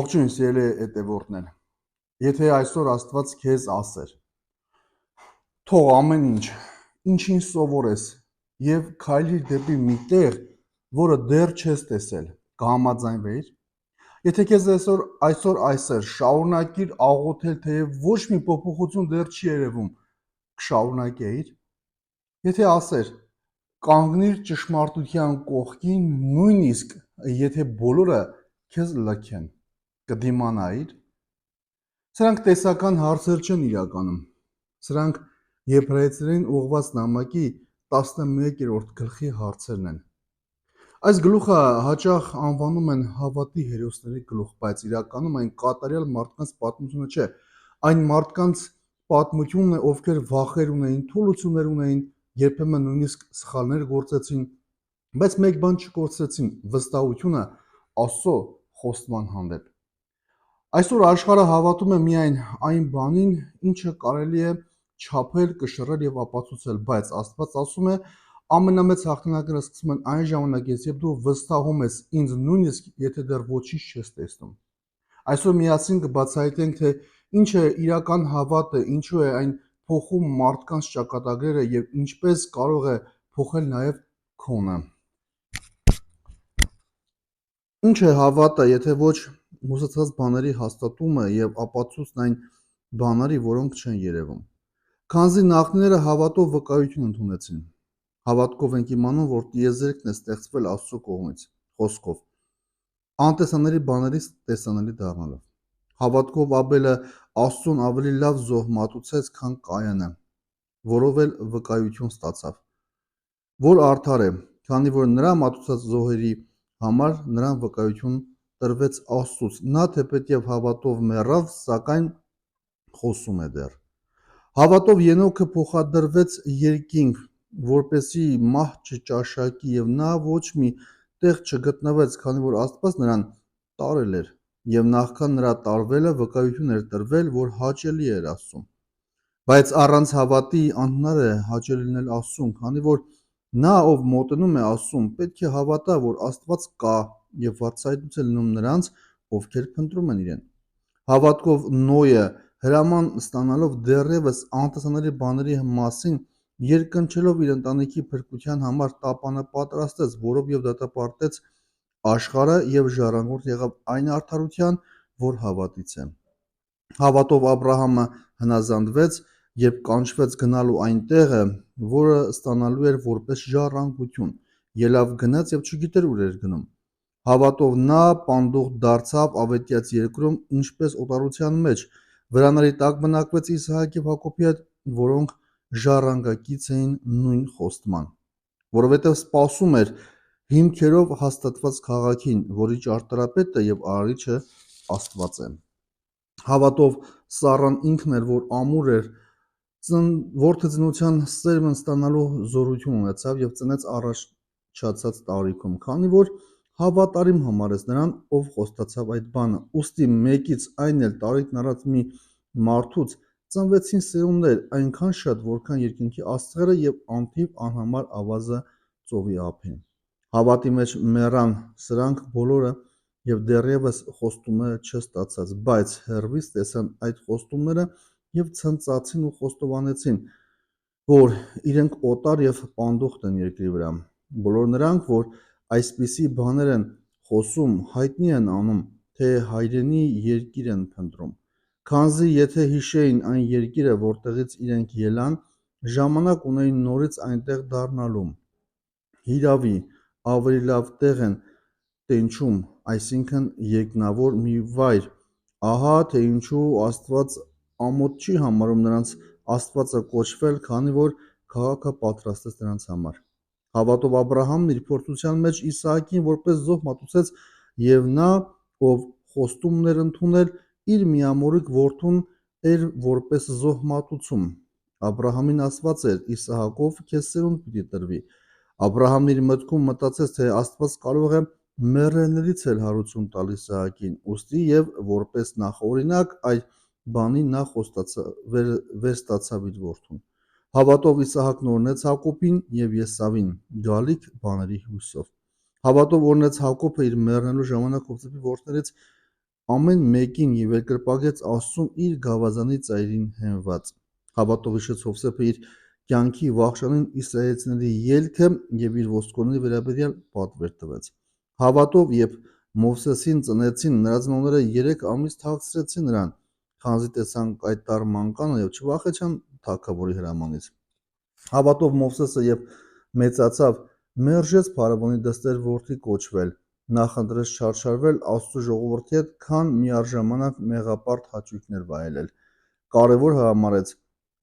Ողջույն սիրելի հետևորդներ, եթե այսօր Աստված քեզ ասեր, թող ամեն ինչին սովորես եւ քայլիր դեպի մի տեղ, որը դեռ չես տեսել, կհամաձայնվեիր։ Եթե քեզ այսօր ասեր, շարունակիր աղոթել, թեև ոչ մի փոփոխություն դեռ չի երևում, կշարունակեիր։ Եթե ասեր, կանգնիր ճշմարտության կողքին, նույնիսկ եթե բոլորը քեզ լքեն, կդիմանայիր։ Սրանք տեսական հարցեր չեն իրականում։ Սրանք Եբրայեցիներին ուղղված նամակի 11-րդ գլխի հարցերն են։ Այս գլուխը հաճախ անվանում են հավատի հերոսների գլուխ, բայց իրականում այն կատարյալ մարդկանց պատմությունը չէ։ Այն մարդկանց պատմությունն է, ովքեր վախեր ունեին, թուլություններ ունեին, երբեմն նույնիսկ սխալներ գործեցին, բայց մեկ բան չկորցրեցին՝ վստահությունը Աստծո խոստման հանդեպ։ Այսօր աշխարհը հավատում է միայն այն բանին, ինչը կարելի է չափել, կշռել եւ ապացուցել, բայց Աստված ասում է, ամենամեծ հաղթանակները սկսվում են այն ժամանակից, երբ դու վստահում ես ինձ, նույնիսկ եթե դեռ ոչինչ չես տեսնում։ Այսօր միասին կբացահայտենք, թե ինչ է իրական հավատը, ինչու է այն փոխում մարդկանց ճակատագրերը եւ ինչպես կարող է փոխել նաեւ քոնը։ Ինչ է հավատը, եթե ոչ հուսացած բաների հաստատումը եւ ապացույցն այն բաների, որոնք չեն երևում։ Քանզի նախնիները հավատով վկայություն ընդունեցին։ Հավատքով ենք իմանում, որ տիեզերքն է ստեղծվել Աստծո կողմից, խոսքով, անտեսանելի բաներից տեսանելի դառնալով։ Հավատքով Աբելը Աստծուն ավելի լավ զոհ մատուցեց, քան Կայանը, որով էլ վկայություն ստացավ, որ արդար է, քանի որ նրա մատուցած զոհերի համար նրան վկայություն տրվեց Աստծուց։ Նա թեպետև հավատով մեռավ, սակայն խոսում է դեռ։ Հավատով Ենոքը փոխադրվեց երկինք, որպեսզի մահ չճաշակի, եւ նա ոչ մի տեղ չգտնվեց, քանի որ Աստված նրան տարել էր, եւ նախքան նրա տարվելը վկայություն էր տրվել, որ հաճելի էր Աստծուն։ Բայց առանց հավատի անհնար է հաճելի լինել Աստծուն, քանի որ նա, ով մոտենում է Աստծուն, պետք է հավատա, որ Աստված կա, եւ վարձահայտություն է լինում նրանց, ովքեր փնտրում են իրեն։ Հավատքով Նոյը հրաման ստանալով դեռևս անտեսանելի բաների մասին երկնչելով իր ընտանիքի փրկության համար տապանը պատրաստեց, որով եւ դատապարտեց աշխարհը եւ ժառանգորդ եղավ այն արդարության, որ հավատից է։ Հավատով Աբ รา համը հնազանդվեց, երբ կանչվեց գնալու այն տեղը, որը ստանալու էր որպես ժառանգություն, ելավ գնաց եւ չգիտեր ուր էր գնում։ Հավատով նա պանդուխտ դարձավ ավետյաց երկրում, ինչպես օտարության մեջ, վրանալի տակ բնակվեց Իսահակ եւ Հակոբի հետ, որոնք ժառանգակից էին նույն խոստման, որովհետեւ սպասում էր հիմքերով հաստատված քաղաքին, որի ճարտարապետը եւ արարիչը Աստված է։ Հավատով Սառան ինքն էր, որ ամուր էր, որդի ծնության սերմն ստանալու զորություն ունեցավ եւ ծնեց առաջացած տարիքում, քանի որ հավատարիմ համարեց նրան, ով խոստացավ այդ բանը։ Ուստի մեկից, այն էլ տարիքն առած մի մարդուց ծնվեցին սերունդներ այնքան շատ, որքան երկնքի աստղերը եւ անթիվ անհամար ավազը ծովի ափին։ Հավատի մեջ մեռան սրանք բոլորը եւ դեռևս խոստումները չստացած, բայց հեռվից տեսան այդ խոստումները եւ ցնծացին ու խոստովանեցին, որ իրենք օտար եւ պանդուխտ են երկրի վրա։ Բոլոր նրանք, որ այսպիսի բաներ են խոսում, հայտնի են անում, թե հայրենի երկիր են փնտրում, քանզի եթե հիշեին այն երկիրը, որտեղից իրենք ելան, ժամանակ ունեին նորից այնտեղ դառնալու։ Հիրավի, ավելի լավ տեղ են տենչում, այսինքն երկնավոր մի վայր։ Ահա թե ինչու Աստված ամոթ չի համարում նրանց Աստվածը կոչվել, քանի որ քաղաքը պատրաստեց նրանց համար։ Հավատով Աբ รา համն իր փորձության մեջ Իսահակին որպես զոհ մատուցեց, եւ նա, ով խոստումն էր ընդունել, իր միամորիկ որդուն էր որպես զոհ մատուցում։ Աբ รา համին ասված էր. Իսահակով քեզ սերունդ պիտի տրվի։ Աբ รา համն իր մտքում մտածեց, թե Աստված կարող է մեռելներից էլ հարություն տալ Իսահակին, ուստի եւ որպես նախօրինակ այդ բանի նա վերստացավ իր որդուն։ Հավատով Իսահակն օրհնեց Հակոբին եւ Եսավին գալիք բաների հույսով։ Հավատով օրհնեց Հակոբը իր մեռնելու ժամանակ Հովսեփի որդներից ամեն մեկին եւ երկրպագեց Աստծուն իր գավազանի ծայրին հենված։ Հավատով հիշեց Հովսեփը իր կյանքի վախճանին իսրայելցիների ելքը եւ իր ոսկորների վերաբերյալ պատվեր տվեց։ Հավատով երբ Մովսեսին ծնեցին, նրա ծնողները 3 ամիս թաքցրեցին նրան, քանզի տեսան այդ տար մանկանը եւ չվախեցան թագավորի հրամանից։ Հավատով Մովսեսը երբ մեծացավ, մերժեց փարավոնի դստեր որդի կոչվել, նախընտրեց չարչարվել Աստծո ժողովրդի հետ, քան միառժամանակ մեղապարտ հաճույքներ վայելել։ Կարևոր համարեց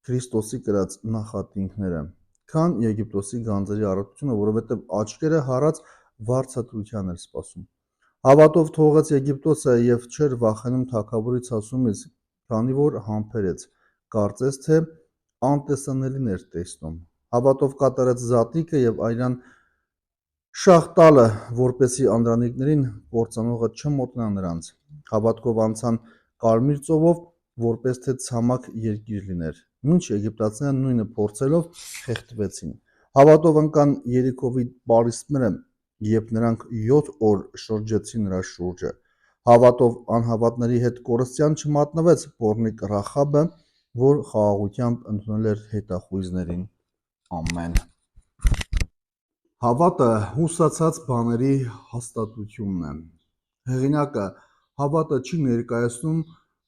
Քրիստոսի կրած նախատինքները, քան Եգիպտոսի գանձերի առատությունը, որովհետև աչքերը հառած վարձատրության էր սպասում։ Հավատով թողեց Եգիպտոսը եւ չէր վախենում թագավորի ցասումից, քանի որ համբերեց, կարծես թե անտեսանելին էր տեսնում։ Հավատով կատարեց զատիկը եւ այրան շաղ տալը, որպեսի անդրանիկներին կործանողը չմոտնա նրանց։ Հավատքով անցան կարմիր ծովով, որպես թե ցամաք երկիր լիներ, մինչ եգիպտացիները նույնը փորձելով խեղդվեցին։ Հավատով ընկան Երիքովի պարիսպները, երբ նրանք 7 օր շրջեցին նրա շուրջը։ Հավատով անհավատների հետ կորստյան չմատնվեց պոռնիկ Ռախաբը, որ խաղաղությամբ ընդունել էր հետախույզներին։ Ամեն։ Հավատը հուսացած բաների հաստատությունն է։ Հեղինակը հավատը չի ներկայացնում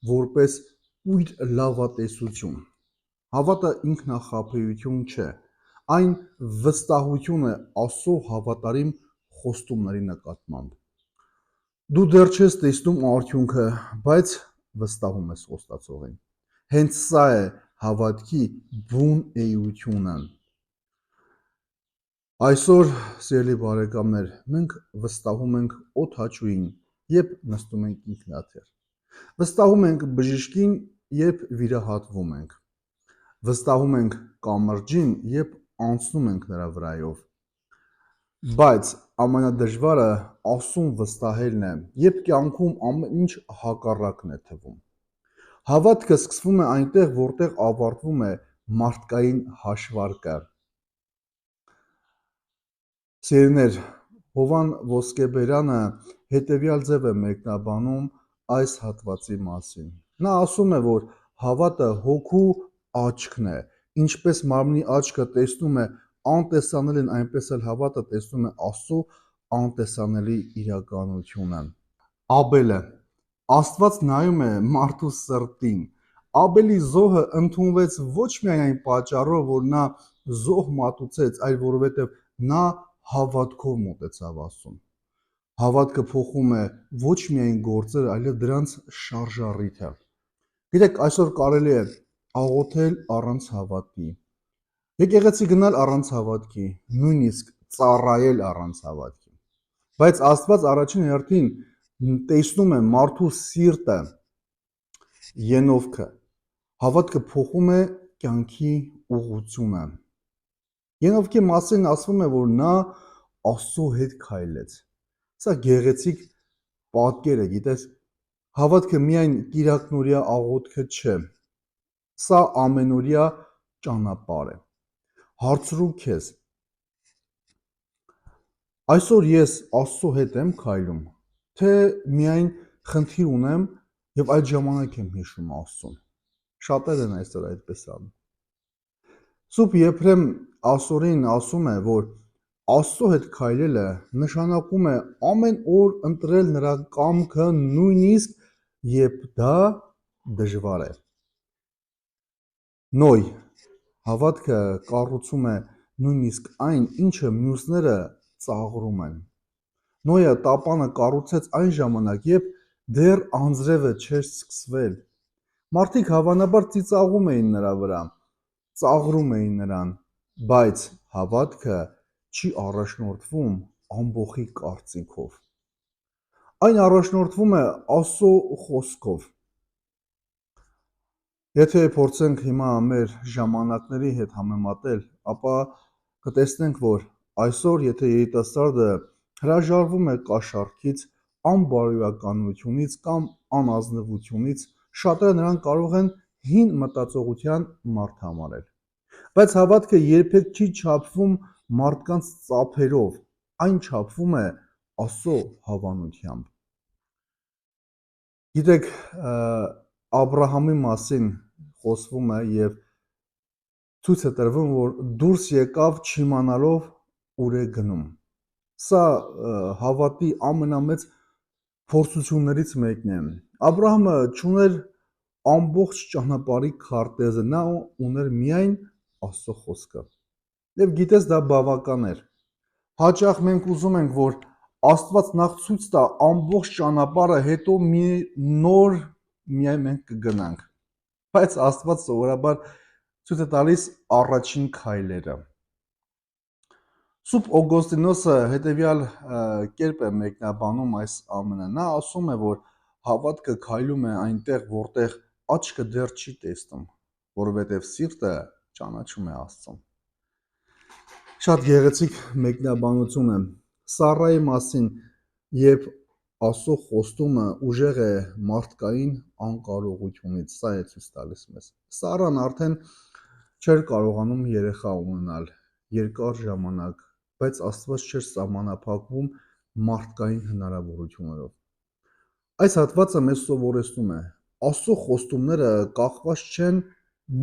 որպես ույր լավատեսություն։ Հավատը ինքնախաբեություն չէ, այն վստահություն է Աստծո հավատարիմ խոստումների նկատմամբ։ Դու դեռ չես տեսնում արդյունքը, բայց վստահում ես խոստացողին։ Հենց սա է հավատքի բուն էությունը։ Այսօր, սիրելի բարեկամներ, մենք վստահում ենք օդաչուին, երբ նստում ենք ինքնաթիռ։ Վստահում ենք բժիշկին, երբ վիրահատվում ենք։ Վստահում ենք կամրջին, երբ անցնում ենք նրա վրայով։ Բայց ամենադժվարը Աստծուն վստահելն է, երբ կյանքում ամեն ինչ հակառակն է թվում։ Հավատքը սկսվում է այնտեղ, որտեղ ավարտվում է մարդկային հաշվարկը։ Սիրելիներ, Հովան Ոսկեբերյանը հետևյալ ձև է մեկնաբանում այս հատվածի մասին։ Նա ասում է, որ հավատը հոգու աչքն է, ինչպես մարմնի աչքը տեսնում է անտեսանելին, այնպես էլ հավատը տեսնում է Աստծո անտեսանելի իրականությունը։ Աբելը Աստված նայում է մարդու սրտին։ Աբելի զոհը ընդունվեց ոչ միայն այն պատճառով, որ նա զոհ մատուցեց, այլ որովհետև նա հավատքով մոտեցավ Աստծուն։ Հավատքը փոխում է ոչ միայն գործերը, այլև դրանց շարժառիթը։ Գիտեք, այսօր կարելի է աղոթել առանց հավատքի, եկեղեցի գնալ առանց հավատքի, նույնիսկ ծառայել առանց հավատքի։ Բայց Աստված առաջին հերթին տեսնում է մարդու սիրտը, ենովքը։ Հավատքը փոխում է կյանքի ուղղությունը։ Ենովքի մասին ասվում է, որ նա Աստծո հետ քայլեց։ Սա գեղեցիկ պատկեր է, գիտես, հավատքը միայն կիրակնօրյա աղոթքը չէ։ Սա ամենօրյա ճանապարհ է։ Հարցրու քեզ. այսօր ես Աստծո հետ եմ քայլում, թե միայն խնդիր ունեմ եւ այդ ժամանակ եմ հիշում Աստծուն։ Շատերն են այսօր այդպես անում։ Սուրբ Եփրեմ Ասորին ասում է, որ Աստծո հետ քայլելը նշանակում է ամեն օր ընտրել նրա կամքը, նույնիսկ երբ դա դժվար է։ Նոյ հավատքը կառուցում է նույնիսկ այն, ինչը մյուսները ծաղրում են։ Նոյը տապանը կառուցեց այն ժամանակ, երբ դեռ անձրևը չէր սկսվել։ Մարդիկ հավանաբար ծիծաղում էին նրա վրա, ծաղրում էին նրան, բայց հավատքը չի առաջնորդվում ամբոխի կարծիքով։ Այն առաջնորդվում է Աստծո խոսքով։ Եթե փորձենք հիմա մեր ժամանակների հետ համեմատել, ապա կտեսնենք, որ այսօր եթե երիտասարդը հրաժարվում է կաշառքից, անբարոյականությունից կամ անազնվությունից, շատերը նրան կարող են հին մտածողության մարդ համարել։ Բայց հավատքը երբեք չի չափվում մարդկանց ծափերով, այն չափվում է Աստծո հավանությամբ։ Գիտեք, Աբրահամի մասին խոսվում է եւ ցույց է տրվում, որ դուրս եկավ չիմանալով ուր է գնում։ Սա հավատի ամենամեծ փորձություններից մեկն է։ Աբրահամը չուներ ամբողջ ճանապարհի քարտեզը, նա ուներ միայն Աստծո խոսքը։ Եվ գիտես, դա բավական էր։ Հաճախ մենք ուզում ենք, որ Աստված նախ ցույց տա ամբողջ ճանապարհը, հետո մի նոր միայն մենք կգնանք։ Բայց Աստված սովորաբար ցույց է տալիս առաջին քայլերը։ Սուրբ Օգոստինոսը հետևյալ կերպ է մեկնաբանում այս ամենը։ Նա ասում է, որ հավատքը քայլում է այնտեղ, որտեղ աչքը դեռ չի տեսնում, որովհետև սիրտը ճանաչում է Աստծուն։ Շատ գեղեցիկ մեկնաբանություն է Սառայի մասին, երբ Աստծո խոստումը ուժեղ է մարդկային անկարողությունից, սա է ցույց տալիս մեզ։ Սառան արդեն չէր կարողանում երեխա ունենալ երկար ժամանակ, բայց Աստված չէր սահմանափակվում մարդկային հնարավորություններով։ Այս հատվածը մեզ սովորեցնում է, Աստծո խոստումները կախված չեն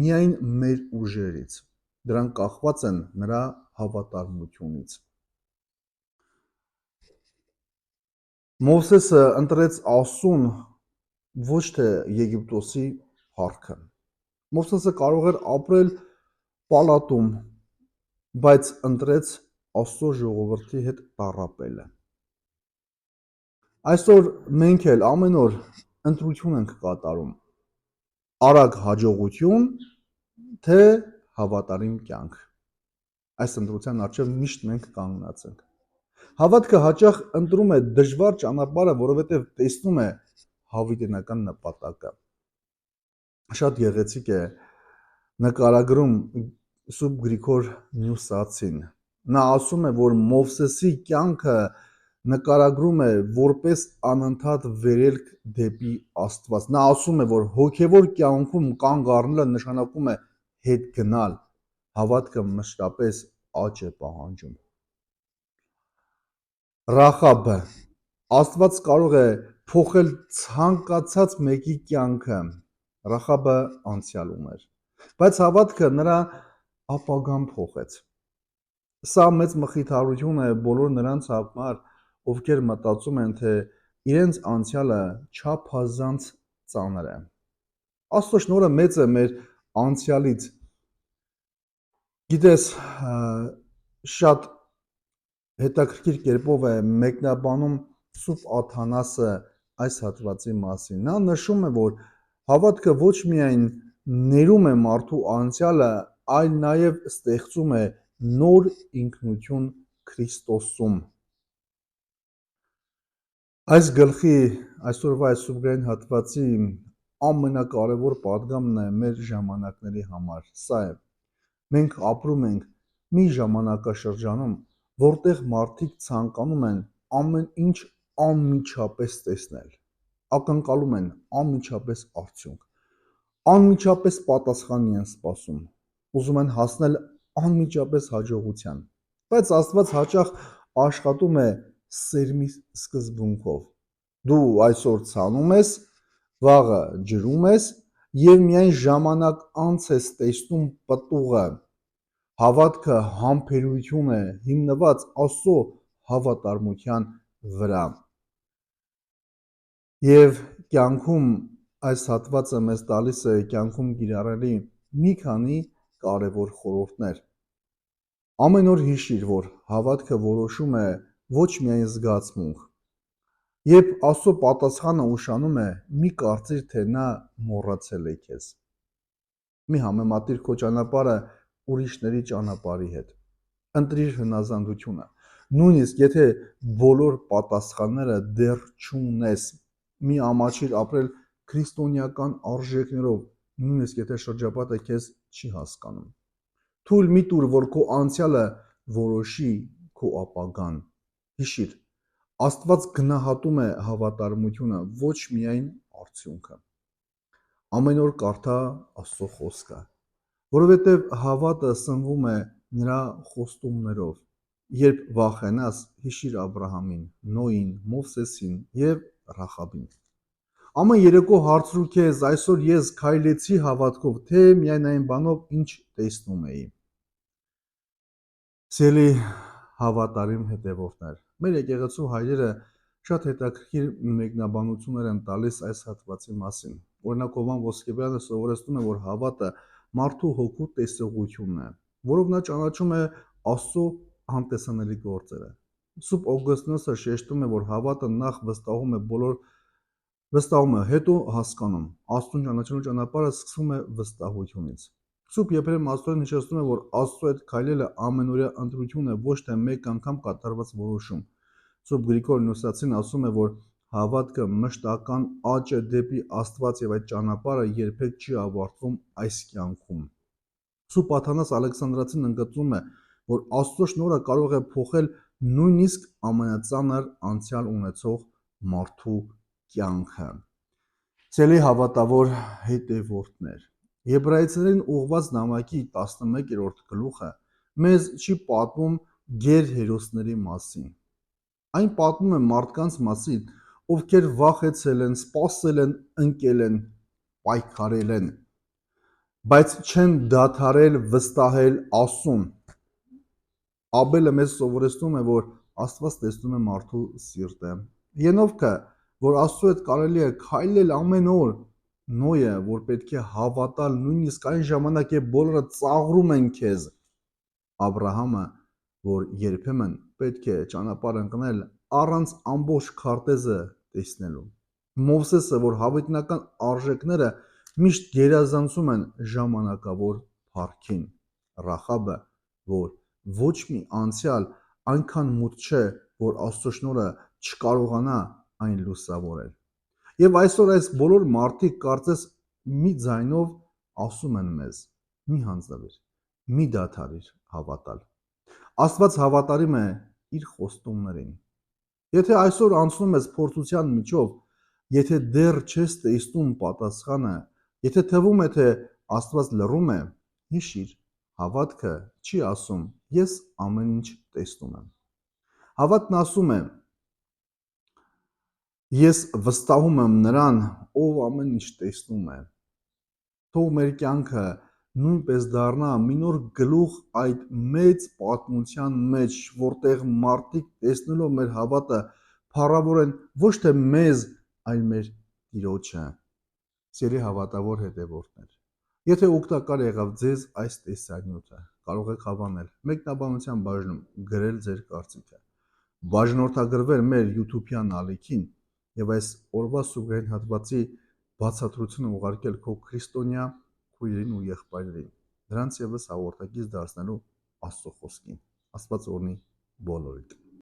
միայն մեր ուժերից, դրանք կախված են նրա հավատարմությունից։ Մովսեսը ընտրեց Աստծուն ոչ թե Եգիպտոսի փառքը։ Մովսեսը կարող էր ապրել պալատում, բայց ընտրեց Աստծո ժողովրդի հետ տառապելը։ Այսօր մենք էլ ամեն օր ընտրություն ենք կատարում։ Արագ հաջողություն, թե հավատարիմ կյանք։ Այս ընտրության առջև միշտ մենք կանգնած ենք։ Հավատքը հաճախ ընտրում է դժվար ճանապարհը, որովհետև տեսնում է հավիտենական նպատակը։ Շատ գեղեցիկ է նկարագրում Սուրբ Գրիգոր Նյուսացին։ Նա ասում է, որ Մովսեսի կյանքը նկարագրում է որպես անընդհատ վերելք դեպի Աստված։ Նա ասում է, որ հոգևոր կյանքում կանգ առնելը նշանակում է հետ գնալ, հավատքը մշտապես աճ է պահանջում։ Ռախաբը Աստված կարող է փոխել ցանկացած մեկի կյանքը։ Ռախաբը անցյալում էր, բայց հավատքը նրա ապագան փոխեց։ Սա մեծ մխիթարություն է բոլոր նրանց համար, ովքեր մտածում են, թե իրենց անցյալը չափազանց ծանր է։ Աստծո շնորհը մեծ է մեր անցյալից։ Գիտես, շատ հետաքրքիր կերպով է մեկնաբանում Սուրբ Աթանասը այս հատվածի մասին։ Նա նշում է, որ հավատքը ոչ միայն ներում է մարդու անցյալը, այլ նաև ստեղծում է նոր ինքնություն Քրիստոսում։ Այս գլխի այսօրվա այս սուրբգրային հատվածի ամենակարևոր պատգամն է մեր ժամանակների համար։ Սա է. մենք ապրում ենք մի ժամանակաշրջանում, որտեղ մարդիկ ցանկանում են ամեն ինչ անմիջապես տեսնել, ակնկալում են անմիջապես արդյունք, անմիջապես պատասխան են սպասում, ուզում են հասնել անմիջապես հաջողության, բայց Աստված հաճախ աշխատում է սերմի սկզբունքով։ Դու այսօր ցանում ես, վաղը ջրում ես եւ միայն ժամանակ անց ես տեսնում պտուղը։ Հավատքը համբերություն է, հիմնված Աստծո հավատարմության վրա։ Եվ կյանքում այս հատվածը մեզ տալիս է կյանքում կիրառելի մի քանի կարևոր խորհուրդներ։ Ամեն օր հիշիր, որ հավատքը որոշում է ոչ միայն զգացմունք։ Երբ Աստծո պատասխանը ուշանում է, մի կարծիր, թե նա մոռացել է քեզ։ Մի համեմատիր քո ճանապարհը ուրիշների ճանապարհի հետ։ Ընտրիր հնազանդությունը։ Նույնիսկ եթե բոլոր պատասխանները դեռ չունես, մի ամաչիր ապրել քրիստոնեական արժեքներով, նույնիսկ եթե շրջապատը քեզ չի հասկանում։ Թույլ մի տուր, որ քո անցյալը որոշի քո ապագան։ Հիշիր, Աստված գնահատում է հավատարմությունը, ոչ միայն արդյունքը։ Ամեն օր կարդա Աստծո խոսքը, որովհետև հավատը սնվում է նրա խոստումներով։ Երբ վախենաս, հիշիր Աբրահամին, Նոյին, Մովսեսին եւ Ռախաբին։ Ամեն երեկո հարցրու քեզ, այսօր ես քայլեցի հավատքով, թե միայն այն բանով, ինչ տեսնում էի։ Սիրելի հավատարիմ հետևորդներ, մեր եկեղեցու հայրերը շատ հետաքրքիր մեկնաբանություններ են տալիս այս հատվածի մասին։ Օրինակ Հովան Ոսկեբյանը սովորեցնում է, որ հավատը մարդու հոգու տեսողությունն է, որով նա ճանաչում է Աստծո անտեսանելի գործերը։ Սուրբ Օգոստինոսը շեշտում է, որ հավատը նախ վստահում է, հետո հասկանում։ Աստծուն ճանաչելու ճանապարհը սկսվում է վստահությունից։ Սուրբ Եփրեմ Աստծոն հիշեցնում է, որ Աստծո հետ քայլելը ամենօրյա ընտրություն է, ոչ թե մեկ անգամ կատարված որոշում։ Սուրբ Գրիգոր Նյուսացին ասում է, որ հավատքը մշտական աճ է դեպի Աստված եւ այդ ճանապարհը երբեք չի ավարտվում այս կյանքում։ Սուրբ Աթանաս Ալեքսանդրացին ընդգծում է, որ Աստծո շնորհը կարող է փոխել նույնիսկ ամենածանր անցյալ ունեցող մարդու կյանքը։ Սիրելի հավատավոր հետևորդներ, Եբրայեցիներին ուղղված նամակի 11-րդ գլուխը մեզ չի պատմում գերհերոսների մասին։ Այն պատմում է մարդկանց մասին, ովքեր վախեցել են, սպասել են, ընկել են, պայքարել են, բայց չեն դադարել վստահել Աստծուն։ Աբելը մեզ սովորեցնում է, որ Աստված տեսնում է մարդու սիրտը։ Ենովքը, որ Աստծո հետ կարելի է քայլել ամեն օր, Նոյը, որ պետք է հավատալ նույնիսկ այն ժամանակ, երբ բոլորը ծաղրում են քեզ, Աբրահամը, որ երբեմն պետք է ճանապարհ ընկնել առանց ամբողջ քարտեզը տեսնելու, Մովսեսը, որ հավիտենական արժեքները միշտ գերազանցում են ժամանակավոր փառքին, Ռախաբը, որ ոչ մի անցյալ այնքան մութ չէ, որ Աստծո շնորհը չկարողանա այն լուսավորել։ Եվ այսօր այս բոլոր մարդիկ կարծես մի ձայնով ասում են մեզ. մի հանձնվիր, մի դադարիր հավատալ։ Աստված հավատարիմ է իր խոստումներին։ Եթե այսօր անցնում ես փորձության միջով, եթե դեռ չես տեսնում պատասխանը, եթե թվում է, թե Աստված լռում է, հիշիր, հավատքը չի ասում, ես ամեն ինչ տեսնում եմ։ Հավատն ասում է, ես վստահում եմ նրան, ով ամեն ինչ տեսնում է։ Թող մեր կյանքը նույնպես դառնա մի նոր գլուխ այդ մեծ պատմության մեջ, որտեղ մարդիկ տեսնելով մեր հավատը փառավորեն ոչ թե մեզ, այլ մեր Տիրոջը։ Սիրելի հավատավոր հետևորդներ, եթե օգտակար եղավ ձեզ այս տեսանյութը, կարող եք հավանել մեկնաբանության բաժնում գրել ձեր կարծիքը, բաժանորդագրվել մեր YouTube-յան ալիքին եւ այս օրվա սուրբային հատվածի բացատրությունը ուղարկել քո քրիստոնյա քույրերին ու եղբայրերին, նրանց եւս հաղորդակից դարձնելու Աստծո խոսքին։ Աստված օրհնի բոլորիդ։